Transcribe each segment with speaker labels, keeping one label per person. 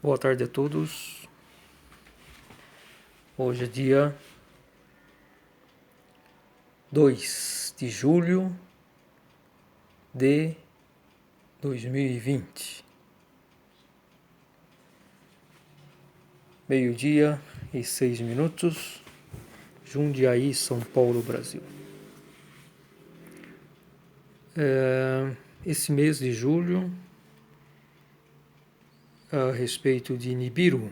Speaker 1: Boa tarde a todos. Hoje é dia 2 de julho de 2020. Meio-dia e 6 minutos. Jundiaí, São Paulo, Brasil. Esse mês de julho, a respeito de Nibiru,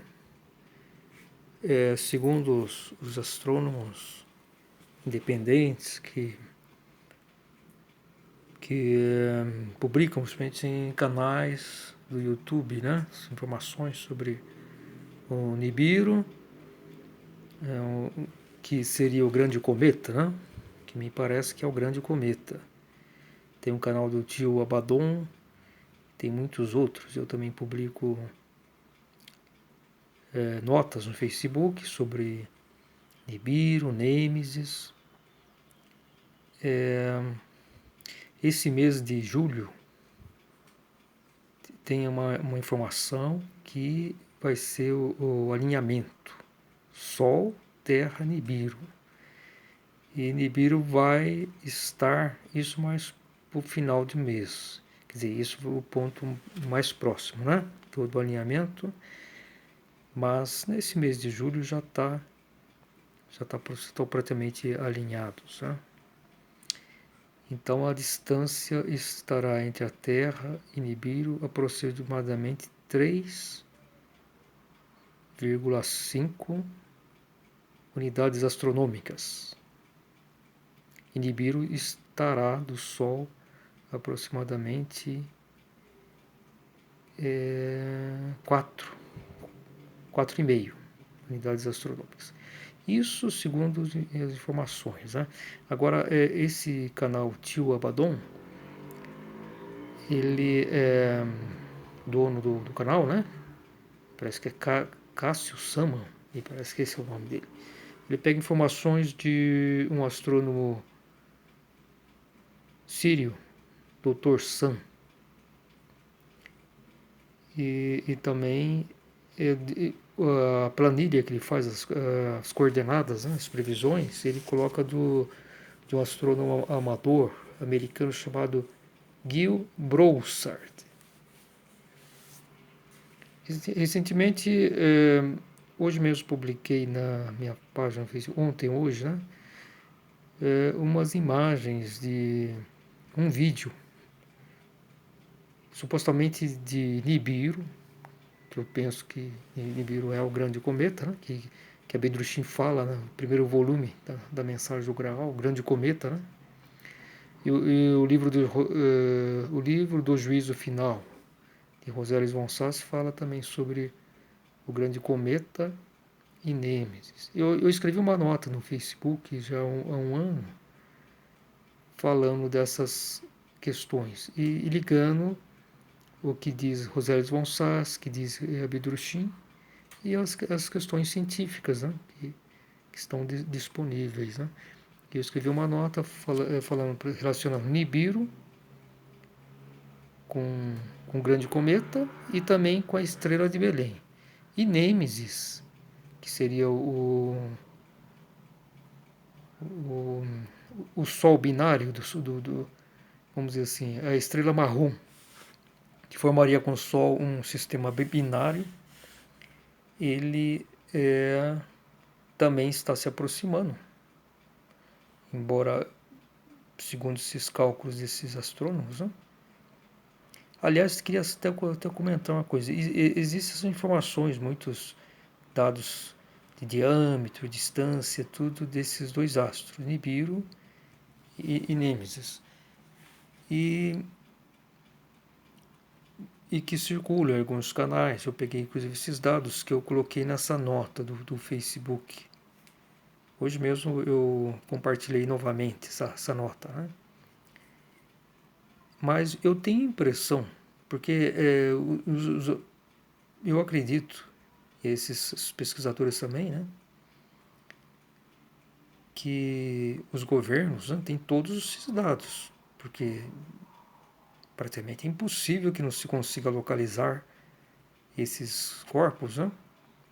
Speaker 1: segundo os astrônomos independentes que publicam principalmente em canais do YouTube, né, as informações sobre o Nibiru, que seria o grande cometa, né, que me parece que é o grande cometa. Tem um canal do tio Abaddon, tem muitos outros. Eu também publico notas no Facebook sobre Nibiru, Nêmesis. Esse mês de julho tem uma informação que vai ser o alinhamento Sol, Terra, Nibiru. E Nibiru vai estar isso mais para o final de mês. Quer dizer, isso foi o ponto mais próximo, né? Todo o alinhamento. Mas nesse mês de julho já estão praticamente alinhados, né? Então a distância estará entre a Terra e Nibiru aproximadamente 3,5 unidades astronômicas. E Nibiru estará do Sol aproximadamente 4,5 unidades astronômicas. Isso segundo as informações, né? Agora, esse canal Tio Abaddon, ele é dono do canal, né? Parece que é Cássio Saman, e parece que esse é o nome dele. Ele pega informações de um astrônomo sírio, Dr. Sam, e também a planilha que ele faz, as coordenadas, né, as previsões, ele coloca de um astrônomo amador americano chamado Gil Broussard. Recentemente, hoje mesmo publiquei na minha página no Facebook, hoje, né, umas imagens de um vídeo, supostamente de Nibiru, que eu penso que Nibiru é o grande cometa, né, que a Bedruchin fala, né, no primeiro volume da mensagem do Graal, o grande cometa, né, e o livro do Juízo Final, de Rosales von Sass, fala também sobre o grande cometa e Nêmesis. Eu escrevi uma nota no Facebook já há um ano, falando dessas questões e ligando o que diz Rosales von Sass, que diz Abdruchin, e as questões científicas, né, que estão disponíveis, né. Eu escrevi uma nota falando, relacionando Nibiru com o grande cometa e também com a estrela de Belém. E Nêmesis, que seria o Sol binário, vamos dizer assim, a estrela marrom, que formaria com o Sol um sistema binário, ele também está se aproximando, embora, segundo esses cálculos desses astrônomos, né? Aliás, queria até comentar uma coisa. Existem essas informações, muitos dados de diâmetro, distância, tudo desses dois astros, Nibiru e Nêmesis. E que circulam em alguns canais. Eu peguei, inclusive, esses dados que eu coloquei nessa nota do Facebook. Hoje mesmo eu compartilhei novamente essa nota, né? Mas eu tenho impressão, porque eu acredito, e esses pesquisadores também, né, que os governos, né, têm todos esses dados, porque praticamente é impossível que não se consiga localizar esses corpos, né?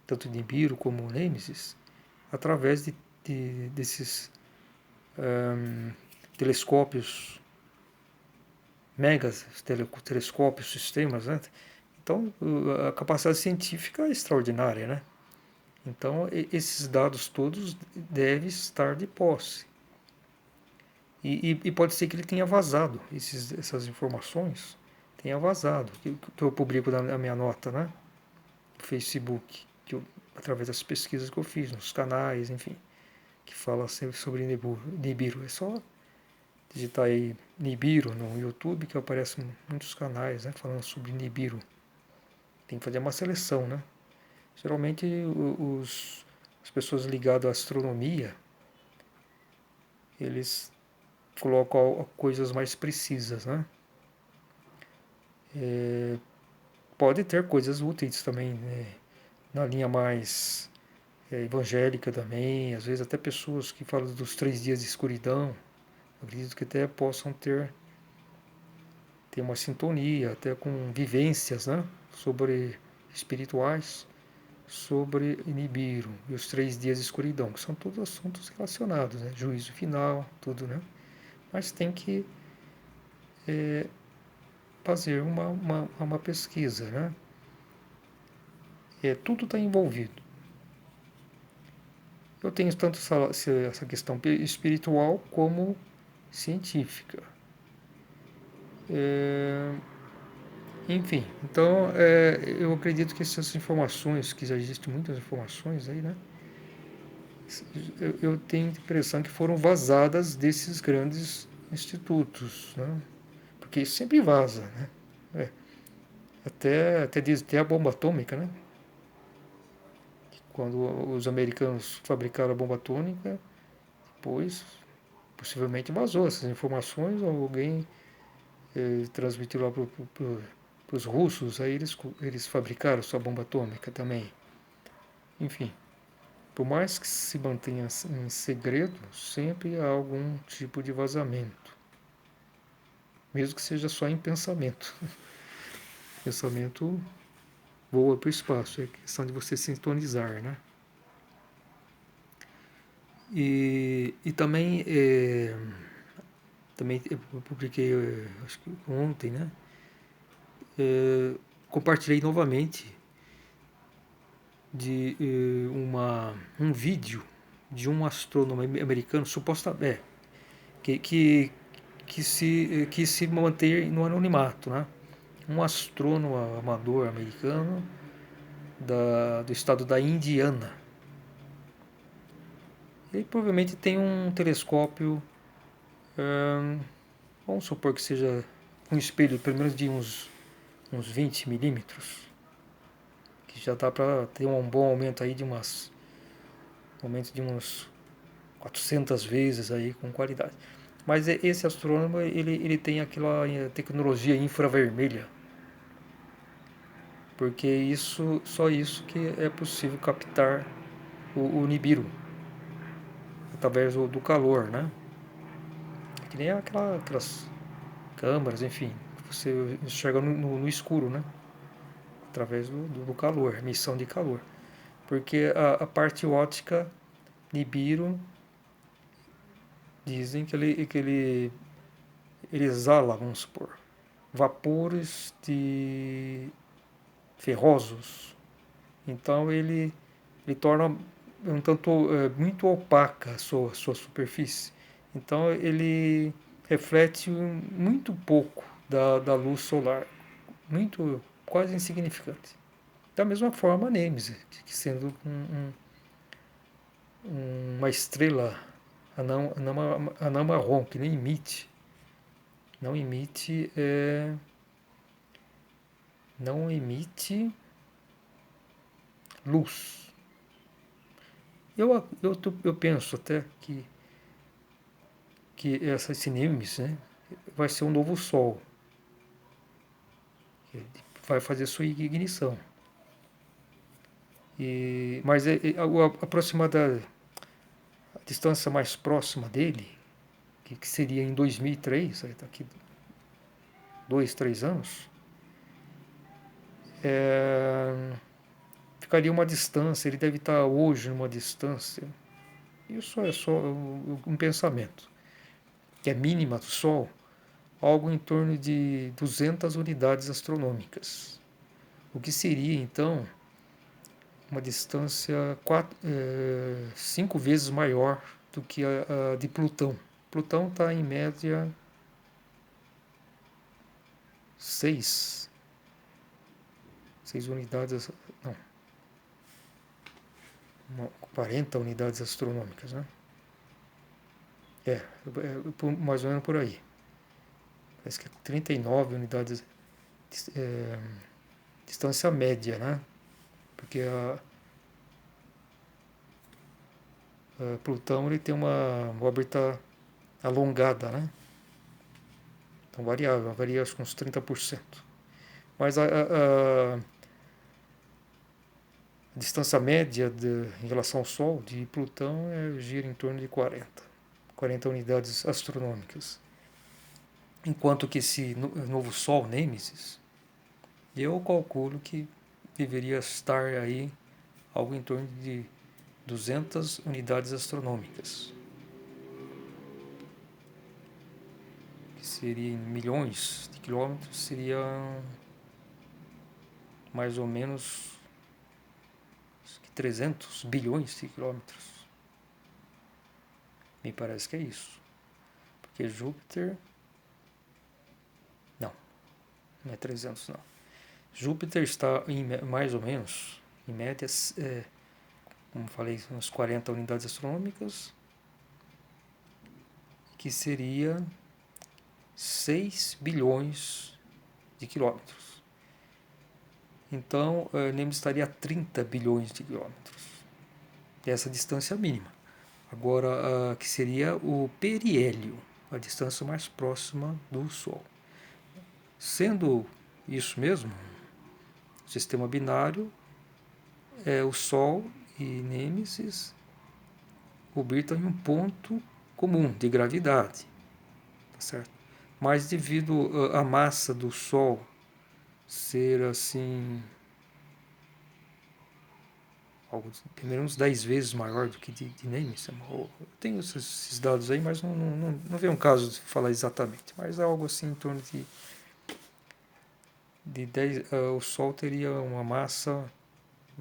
Speaker 1: Tanto Nibiru como Nêmesis, através desses telescópios, megas telescópios, sistemas, né? Então, a capacidade científica é extraordinária, né? Então, esses dados todos devem estar de posse. E pode ser que ele tenha vazado, essas informações, tenha vazado, que eu publico na minha nota, né? No Facebook, através das pesquisas que eu fiz, nos canais, enfim, que fala sempre sobre Nibiru. É só digitar aí Nibiru no YouTube, que aparecem muitos canais, né, falando sobre Nibiru. Tem que fazer uma seleção, né? Geralmente as pessoas ligadas à astronomia, eles colocam coisas mais precisas, né? Pode ter coisas úteis também, né? Na linha mais evangélica também, às vezes até pessoas que falam dos 3 dias de escuridão, acredito que até possam ter uma sintonia, até com vivências, né? Sobre espirituais, sobre Nibiru e os 3 dias de escuridão, que são todos assuntos relacionados, né? Juízo final, tudo, né? Mas tem que fazer uma pesquisa, né? Tudo está envolvido. Eu tenho tanto essa questão espiritual como científica. Enfim, então eu acredito que essas informações, que já existem muitas informações aí, né? Eu tenho a impressão que foram vazadas desses grandes institutos, né? Porque sempre vaza, né? Até a bomba atômica, né? Quando os americanos fabricaram a bomba atômica, depois possivelmente vazou essas informações, ou alguém transmitiu lá para os russos, aí eles fabricaram sua bomba atômica também. Enfim, por mais que se mantenha em segredo, sempre há algum tipo de vazamento, mesmo que seja só em pensamento. Pensamento voa para o espaço, é questão de você sintonizar, né? E também, também eu publiquei, acho que ontem, né? Compartilhei novamente de um vídeo de um astrônomo americano, supostamente, que se manter no anonimato, né? Um astrônomo amador americano do estado da Indiana. Ele provavelmente tem um telescópio, vamos supor que seja um espelho pelo menos de uns 20 milímetros, que já dá para ter um bom aumento aí aumento de uns 400 vezes aí com qualidade. Mas esse astrônomo ele tem aquela tecnologia infravermelha, porque só isso que é possível captar o Nibiru através do calor, né? Que nem aquelas câmaras, enfim, você enxerga no escuro, né? Através do calor, emissão de calor. Porque a parte óptica Nibiru dizem que ele exala, vamos supor, vapores de ferrosos. Então ele torna um tanto muito opaca a sua superfície. Então ele reflete muito pouco da luz solar, muito quase insignificante. Da mesma forma a Nêmesis, que sendo uma estrela anã marrom, que nem emite, não emite luz. Eu penso até que esse Nêmesis, né, vai ser um novo Sol, que vai fazer sua ignição. Mas aproximada a distância mais próxima dele, que seria em 2003, daqui 2, 3 anos, ficaria uma distância, ele deve estar hoje numa distância, isso é só um pensamento, que é mínima do Sol, algo em torno de 200 unidades astronômicas, o que seria então uma distância 5 vezes maior do que a de Plutão. Plutão está em média 6 unidades, não, 40 unidades astronômicas, né? Mais ou menos por aí. Parece que é 39 unidades, distância média, né? Porque a Plutão ele tem uma órbita alongada, né? Então varia acho que uns 30%. Mas a distância média em relação ao Sol de Plutão gira em torno de 40 unidades astronômicas. Enquanto que esse novo Sol, Nêmesis, eu calculo que deveria estar aí algo em torno de 200 unidades astronômicas, que seria em milhões de quilômetros, seria mais ou menos 300 bilhões de quilômetros. Me parece que é isso. Porque Júpiter... Não é 300 não. Júpiter está em mais ou menos, em média, como falei, umas 40 unidades astronômicas, que seria 6 bilhões de quilômetros. Então, Nêmesis estaria a 30 bilhões de quilômetros. Essa distância mínima. Agora, que seria o periélio, a distância mais próxima do Sol. Sendo isso mesmo, sistema binário, o Sol e Nêmesis orbitam em um ponto comum de gravidade, tá certo? Mas devido à massa do Sol ser assim, algo pelo menos 10 vezes maior do que de Nêmesis, eu tenho esses dados aí, mas não vem um caso de falar exatamente, mas é algo assim em torno de 10, o Sol teria uma massa,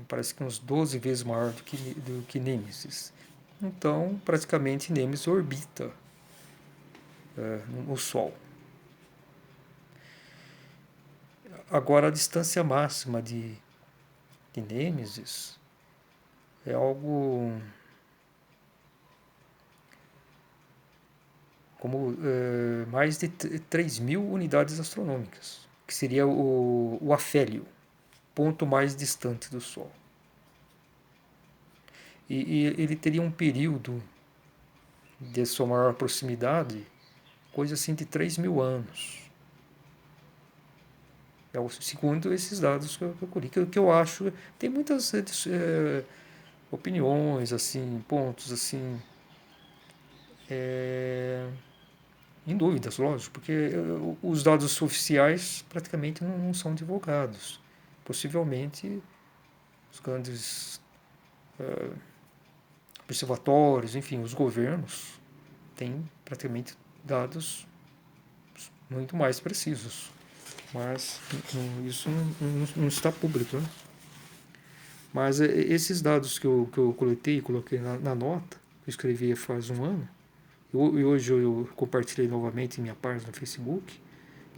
Speaker 1: parece que uns 12 vezes maior do que Nêmesis. Então, praticamente, Nêmesis orbita o Sol. Agora, a distância máxima de Nêmesis é algo como mais de 3.000 unidades astronômicas, que seria o afélio, ponto mais distante do Sol. E ele teria um período de sua maior proximidade, coisa assim de 3.000 anos. Segundo esses dados que eu colhi, que eu acho, tem muitas opiniões, assim, pontos, assim, em dúvidas, lógico, porque os dados oficiais praticamente não são divulgados. Possivelmente, os grandes observatórios, enfim, os governos têm praticamente dados muito mais precisos. Mas isso não está público, né? Mas esses dados que eu coletei e coloquei na nota, que eu escrevi faz um ano, e hoje eu compartilhei novamente em minha página no Facebook,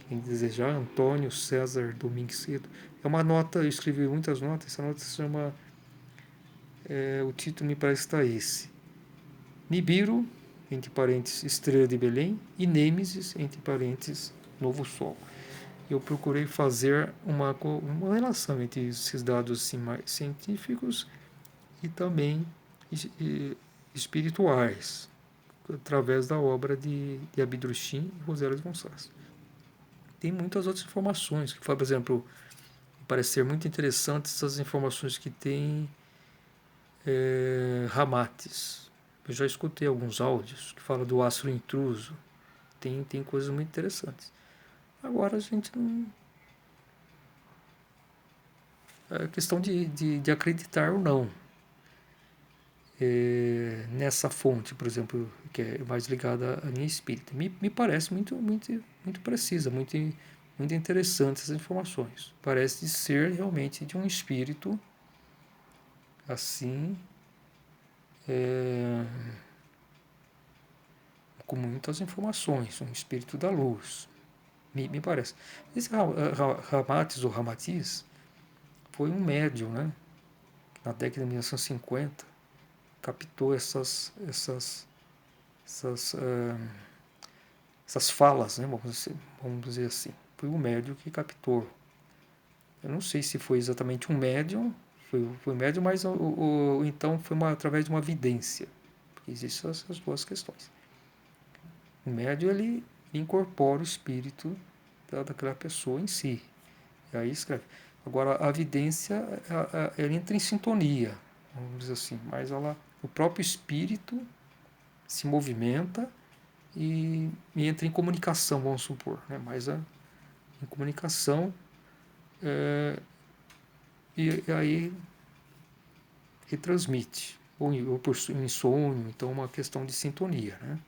Speaker 1: quem desejar, Antônio César Domingues Cedo. É uma nota, eu escrevi muitas notas, essa nota se chama, o título me parece que está esse, Nibiru, entre parênteses, Estrela de Belém, e Nêmesis, entre parênteses, Novo Sol. Eu procurei fazer uma relação entre esses dados assim, mais científicos e também espirituais, através da obra de Abdrushim e Rosélia de Gonçalves. Tem muitas outras informações, que, por exemplo, parece ser muito interessante essas informações que tem Ramates. Eu já escutei alguns áudios que falam do astro intruso. Tem coisas muito interessantes. Agora a gente é questão de acreditar ou não. Nessa fonte, por exemplo, que é mais ligada à linha espírita. Me parece muito precisa, muito interessante essas informações. Parece ser realmente de um espírito assim, é, com muitas informações, um espírito da luz. Me parece. Esse Ramatiz ou Ramatiz foi um médium, né? Na década de 1950, captou essas, essas falas, né? Vamos dizer assim. Foi o médium que captou. Eu não sei se foi exatamente um médium, foi médium, mas então foi através de uma vidência. Porque existem essas duas questões. O médium, ele incorpora o espírito daquela pessoa em si. E aí escreve. Agora, a vidência, ela entra em sintonia, vamos dizer assim, mas o próprio espírito se movimenta e entra em comunicação, vamos supor, né? Mas em comunicação, e aí retransmite, ou por insônio, então uma questão de sintonia, né?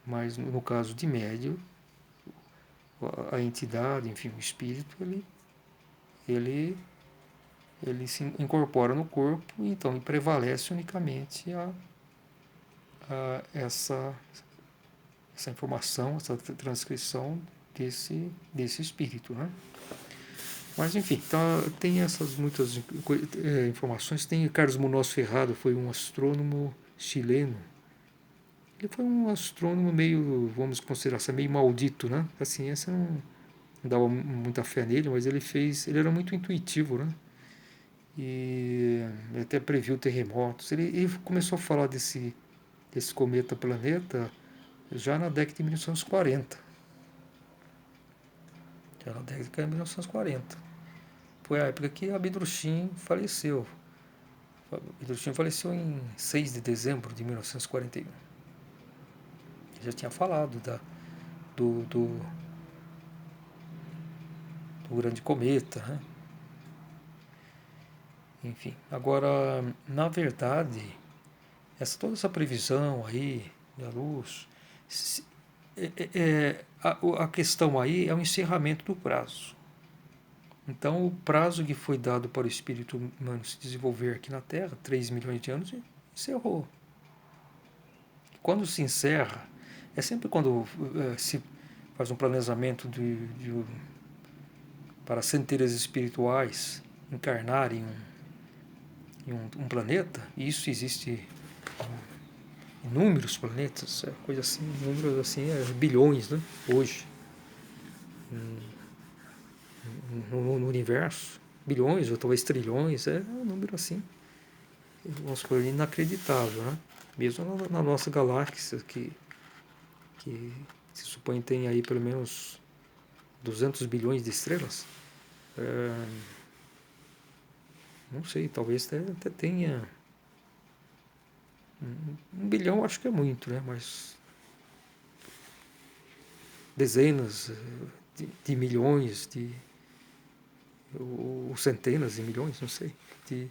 Speaker 1: Mas no caso de médio, a entidade, enfim, o espírito, ele, ele se incorpora no corpo e então prevalece unicamente essa informação, essa transcrição desse espírito, né? Mas enfim, tá, tem essas muitas informações. Tem Carlos Munoz Ferrado, foi um astrônomo chileno. Ele foi um astrônomo meio, vamos considerar assim, meio maldito, né? A ciência não dava muita fé nele, mas ele era muito intuitivo, né? E ele até previu terremotos. Ele começou a falar desse cometa planeta já na década de 1940. Já na década de 1940. Foi a época que Abdurrahim faleceu. Abdurrahim faleceu em 6 de dezembro de 1941. Ele já tinha falado do, do, do grande cometa, né? Enfim, agora, na verdade, toda essa previsão aí da luz, a questão aí é o encerramento do prazo. Então, o prazo que foi dado para o espírito humano se desenvolver aqui na Terra, 3 milhões de anos, encerrou. Quando se encerra, é sempre quando se faz um planejamento para centelhas espirituais encarnarem em um planeta, e isso existe inúmeros planetas, coisa assim, números assim, bilhões, né, hoje, no universo, bilhões ou talvez trilhões, é um número assim, vamos supor, inacreditável, né? Mesmo na nossa galáxia, que se supõe tem aí pelo menos 200 bilhões de estrelas, não sei, talvez até tenha 1 bilhão, acho que é muito, né? Mas dezenas de milhões, ou centenas de milhões, não sei, de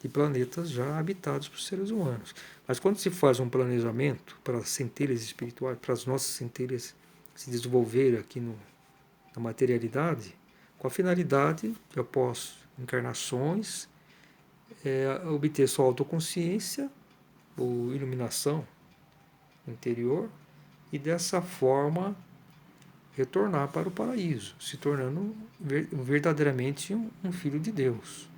Speaker 1: planetas já habitados por seres humanos. Mas quando se faz um planejamento para as centelhas espirituais, para as nossas centelhas se desenvolver aqui na materialidade, com a finalidade de, após encarnações, obter sua autoconsciência ou iluminação interior e dessa forma retornar para o paraíso, se tornando verdadeiramente um filho de Deus.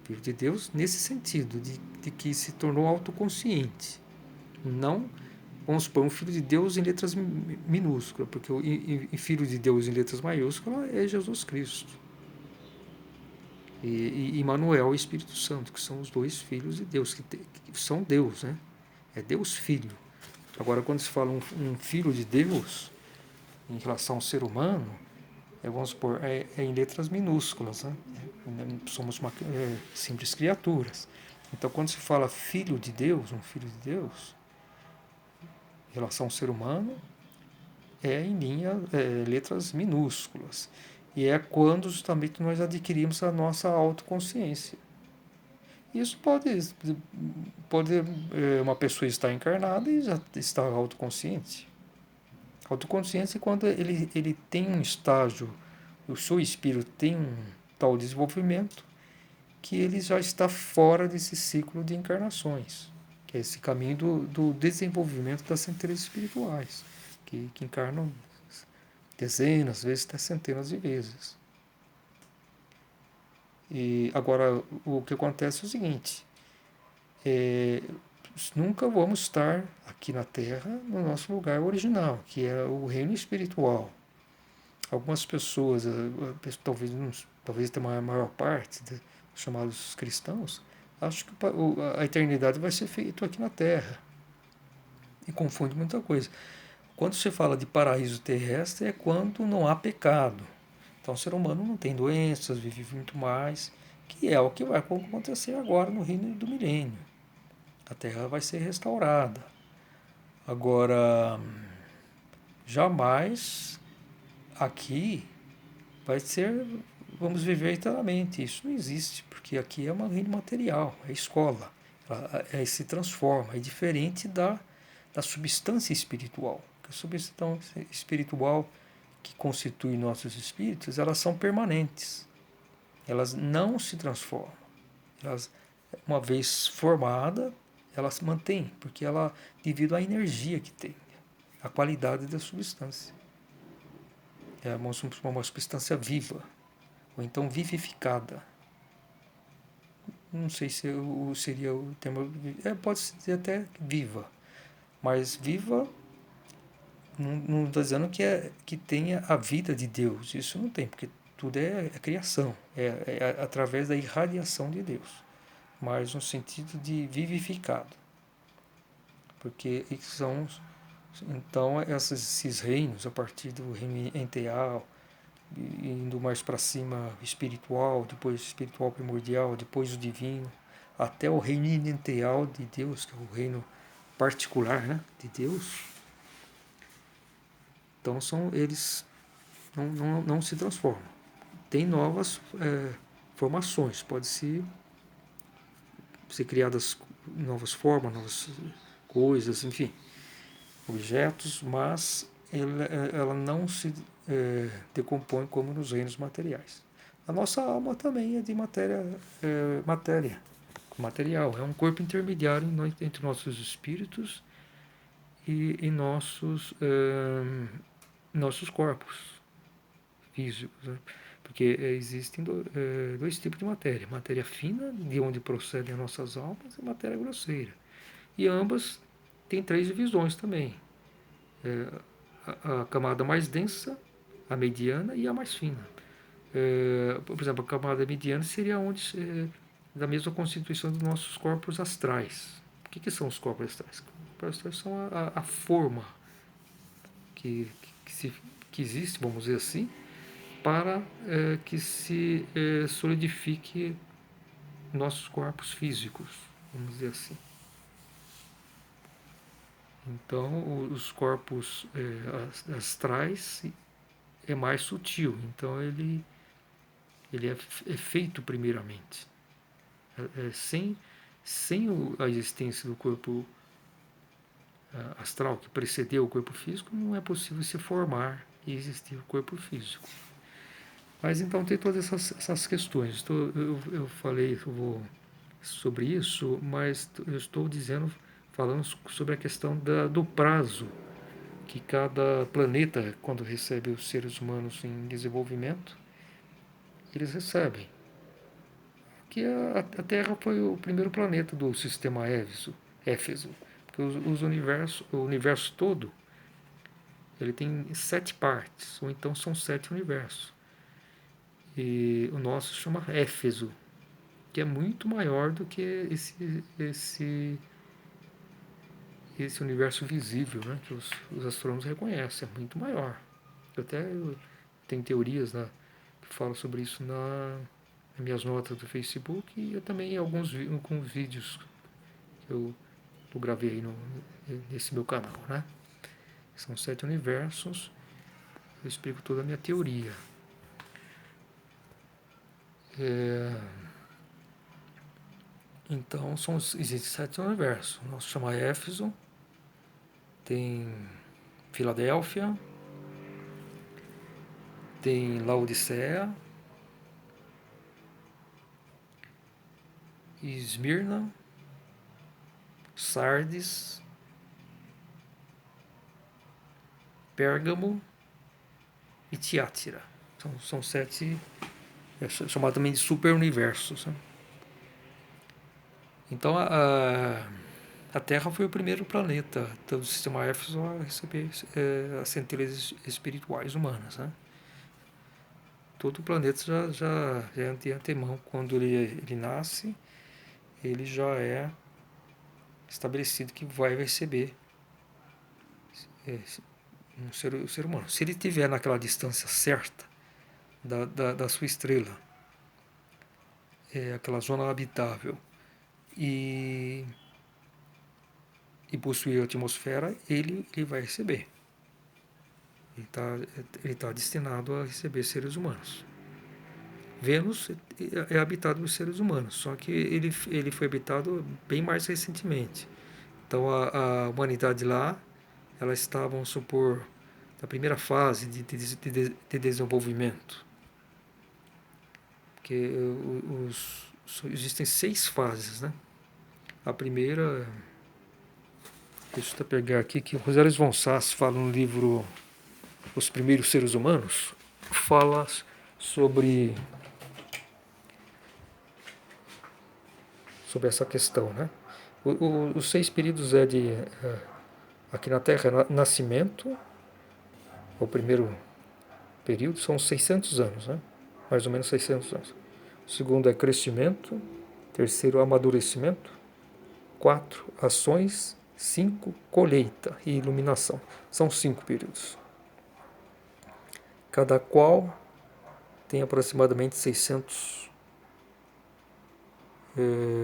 Speaker 1: Filho de Deus nesse sentido, de que se tornou autoconsciente. Não, vamos supor, um filho de Deus em letras minúsculas, porque o filho de Deus em letras maiúsculas é Jesus Cristo. E Emmanuel e Espírito Santo, que são os dois filhos de Deus, que são Deus, né? É Deus Filho. Agora, quando se fala um filho de Deus, em relação ao ser humano, vamos supor, em letras minúsculas, né? Somos simples criaturas. Então, quando se fala filho de Deus, um filho de Deus, em relação ao ser humano, em letras minúsculas. E é quando justamente nós adquirimos a nossa autoconsciência. Isso pode uma pessoa estar encarnada e já estar autoconsciente. Autoconsciência é quando ele tem um estágio, o seu espírito tem um tal desenvolvimento que ele já está fora desse ciclo de encarnações, que é esse caminho do desenvolvimento das centelhas espirituais, que encarnam dezenas, vezes até centenas de vezes. E agora, o que acontece é o seguinte, é, nunca vamos estar aqui na Terra no nosso lugar original, que é o reino espiritual. Algumas pessoas, talvez tenha a maior parte dos chamados cristãos, acham que a eternidade vai ser feita aqui na Terra. E confunde muita coisa. Quando se fala de paraíso terrestre é quando não há pecado. Então o ser humano não tem doenças, vive muito mais, que é o que vai acontecer agora no reino do milênio. A Terra vai ser restaurada. Agora, jamais aqui vai ser, vamos viver eternamente. Isso não existe, porque aqui é uma reino material, é escola. Ela se transforma, é diferente da substância espiritual. A substância espiritual que constitui nossos espíritos, elas são permanentes. Elas não se transformam. Elas, uma vez formada, ela se mantém, porque ela, devido à energia que tem, a qualidade da substância. É uma substância viva, ou então vivificada. Não sei se seria o termo. Pode ser até viva, mas viva não estou dizendo que tenha a vida de Deus. Isso não tem, porque tudo é criação, é através da irradiação de Deus, mas no sentido de vivificado, porque são então esses reinos, a partir do reino enteal, indo mais para cima espiritual, depois espiritual primordial, depois o divino, até o reino inerteal de Deus, que é o reino particular, né, de Deus. Então eles não se transformam. Tem novas formações, pode ser criadas novas formas, novas coisas, enfim, objetos, mas ela não se decompõe como nos reinos materiais. A nossa alma também é de matéria, material, é um corpo intermediário entre nossos espíritos e nossos corpos físicos, né? Porque existem dois tipos de matéria: matéria fina, de onde procedem as nossas almas, e matéria grosseira. E ambas têm três divisões também: a camada mais densa, a mediana e a mais fina. Por exemplo, a camada mediana seria onde da mesma constituição dos nossos corpos astrais. O que são os corpos astrais? Os corpos astrais são a forma que, que existe, vamos dizer assim, para que se solidifique nossos corpos físicos, vamos dizer assim. Então, os corpos astrais é mais sutil, então ele é feito primeiramente. Sem a existência do corpo astral que precedeu o corpo físico, não é possível se formar e existir o corpo físico. Mas então tem todas essas questões. Eu falei sobre isso, mas eu estou falando sobre a questão do prazo que cada planeta, quando recebe os seres humanos em desenvolvimento, eles recebem. Que a Terra foi o primeiro planeta do sistema Éfeso, porque o universo todo, ele tem 7 partes, ou então são 7 universos. E o nosso chama Éfeso, que é muito maior do que esse universo visível, né, que os astrônomos reconhecem, é muito maior. Eu tenho teorias, né, que falam sobre isso nas minhas notas do Facebook e também em alguns vídeos que eu gravei aí nesse meu canal, né? São 7 universos, eu explico toda a minha teoria. Então existem 7 universos. Nós chamamos Éfeso, tem Filadélfia, tem Laodiceia, Esmirna, Sardes, Pérgamo e Tiátira. São 7, chamado também de super-universos. Né? Então a Terra foi o primeiro planeta do sistema Éfeso a receber as centelhas espirituais humanas. Né? Todo o planeta já é de antemão, quando ele nasce, ele já é estabelecido que vai receber um ser humano. Se ele estiver naquela distância certa da sua estrela, aquela zona habitável, e possuir a atmosfera, ele vai receber. Ele tá destinado a receber seres humanos. Vênus é habitado por seres humanos, só que ele foi habitado bem mais recentemente. Então a humanidade lá, ela está, vamos supor, na primeira fase de desenvolvimento. Porque existem 6 fases, né? A primeira, deixa eu pegar aqui, que o Rosales von Sass fala no livro Os Primeiros Seres Humanos, fala sobre essa questão, né? Os 6 períodos aqui na Terra, nascimento, o primeiro período, são 600 anos, né? Mais ou menos 600 anos. O segundo é crescimento, terceiro, amadurecimento, 4, ações, 5, colheita e iluminação. São 5 períodos. Cada qual tem aproximadamente 600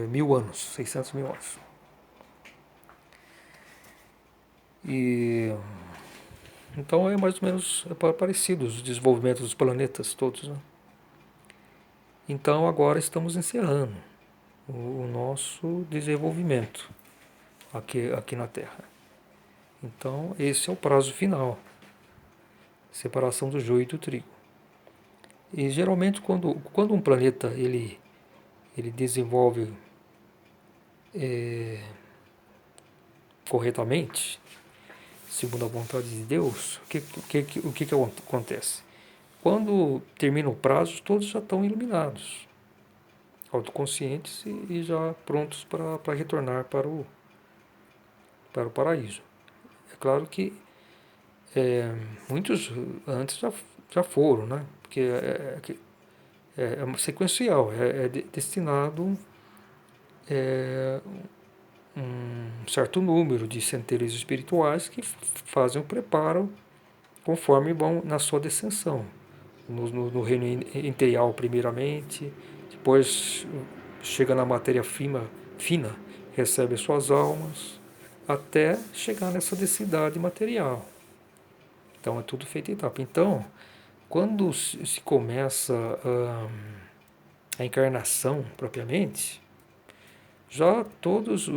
Speaker 1: mil anos. 600 mil anos. E então é mais ou menos parecido os desenvolvimentos dos planetas todos. Né? Então agora estamos encerrando o nosso desenvolvimento aqui na Terra. Então esse é o prazo final. Separação do joio e do trigo. E geralmente quando um planeta ele desenvolve corretamente, segundo a vontade de Deus, o que acontece? Quando termina o prazo, todos já estão iluminados, autoconscientes e já prontos para retornar para o paraíso. É claro que muitos antes já foram, né? Porque é sequencial, destinado um certo número de centelhas espirituais que fazem o preparo conforme vão na sua descensão. No reino interior primeiramente, depois chega na matéria fina, recebe suas almas, até chegar nessa densidade material. Então é tudo feito em etapa. Então, quando se começa a encarnação propriamente, já todos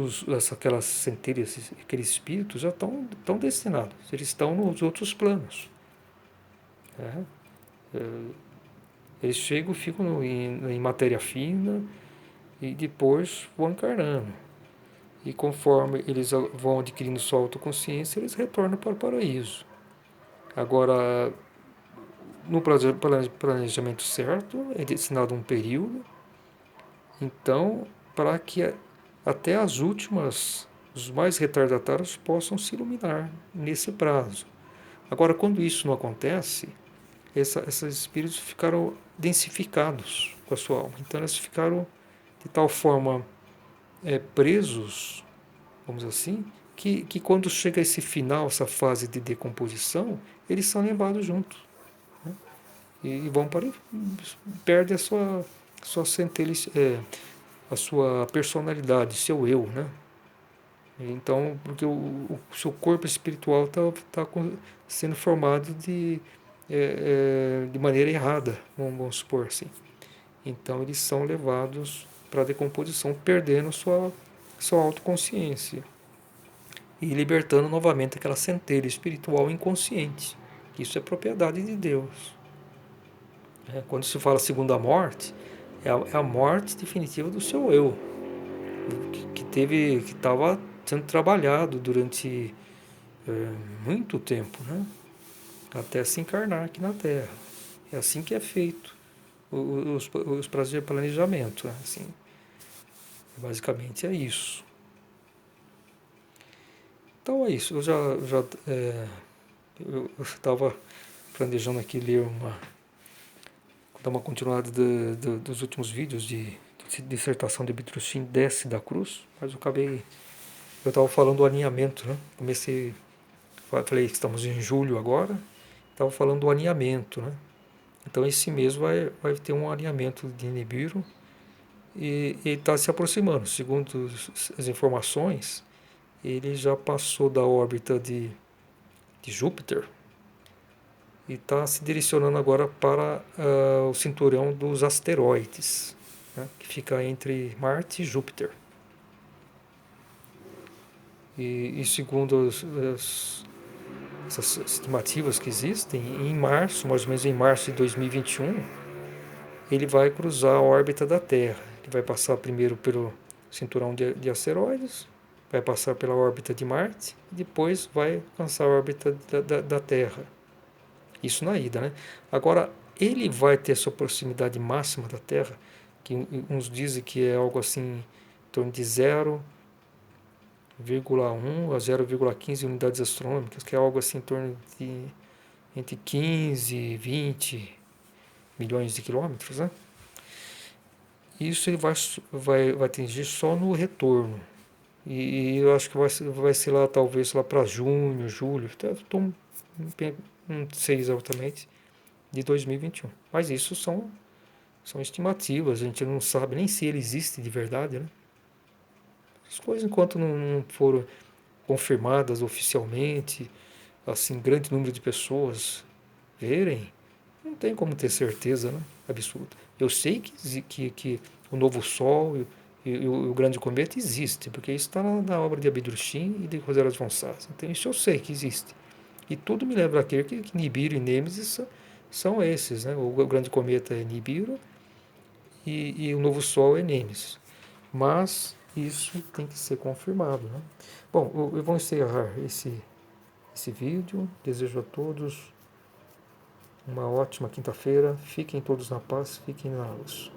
Speaker 1: aquelas centelhas, aqueles espíritos já estão destinados, eles estão nos outros planos. Eles chegam, ficam em matéria fina e depois vão encarnando. E conforme eles vão adquirindo sua autoconsciência, eles retornam para o paraíso. Agora, no planejamento certo, é destinado um período, então, para que até as últimas, os mais retardatários possam se iluminar nesse prazo. Agora, quando isso não acontece, esses espíritos ficaram densificados com a sua alma. Então, eles ficaram de tal forma presos, vamos dizer assim, que quando chega esse final, essa fase de decomposição, eles são levados juntos. Né? E vão para perde a sua centelha, a sua personalidade, seu eu, né? Então, porque o seu corpo espiritual está sendo formado de maneira errada, vamos supor assim. Então eles são levados para a decomposição, perdendo sua autoconsciência e libertando novamente aquela centelha espiritual inconsciente. Isso é propriedade de Deus. Quando se fala segunda morte, é a morte definitiva do seu eu, que estava sendo trabalhado durante muito tempo, né? Até se encarnar aqui na Terra. É assim que é feito os prazos de planejamento. Né? Assim, basicamente é isso. Então é isso. Eu estava planejando aqui dar uma continuada dos últimos vídeos de dissertação de Bitrushim desce da cruz, mas eu estava falando do alinhamento, né? Falei que estamos em julho agora, estava falando do alinhamento, né? Então esse mês vai ter um alinhamento de Nibiru e está se aproximando. Segundo as informações, ele já passou da órbita de Júpiter e está se direcionando agora para o cinturão dos asteroides, né, que fica entre Marte e Júpiter. E segundo essas estimativas que existem, em março, mais ou menos em março de 2021, ele vai cruzar a órbita da Terra. Ele vai passar primeiro pelo cinturão de asteroides, vai passar pela órbita de Marte e depois vai alcançar a órbita da Terra. Isso na ida, né? Agora, ele vai ter sua proximidade máxima da Terra, que uns dizem que é algo assim em torno de 0,1 a 0,15 unidades astronômicas, que é algo assim em torno de entre 15 e 20 milhões de quilômetros, né? Isso ele vai atingir só no retorno. E eu acho que vai ser lá, talvez, lá para junho, julho. Não sei exatamente, de 2021. Mas isso são estimativas, a gente não sabe nem se ele existe de verdade, né? As coisas, enquanto não foram confirmadas oficialmente, assim, grande número de pessoas verem, não tem como ter certeza, né, absoluta. Eu sei que o novo Sol e o grande cometa existe, porque isso está na obra de Abdurshim e de Roséras von Sass. Então isso eu sei que existe. E tudo me lembra aquele que Nibiru e Nêmesis são esses, né? O grande cometa é Nibiru e o novo Sol é Nêmesis. Mas isso tem que ser confirmado, né? Bom, eu vou encerrar esse vídeo. Desejo a todos uma ótima quinta-feira. Fiquem todos na paz, fiquem na luz.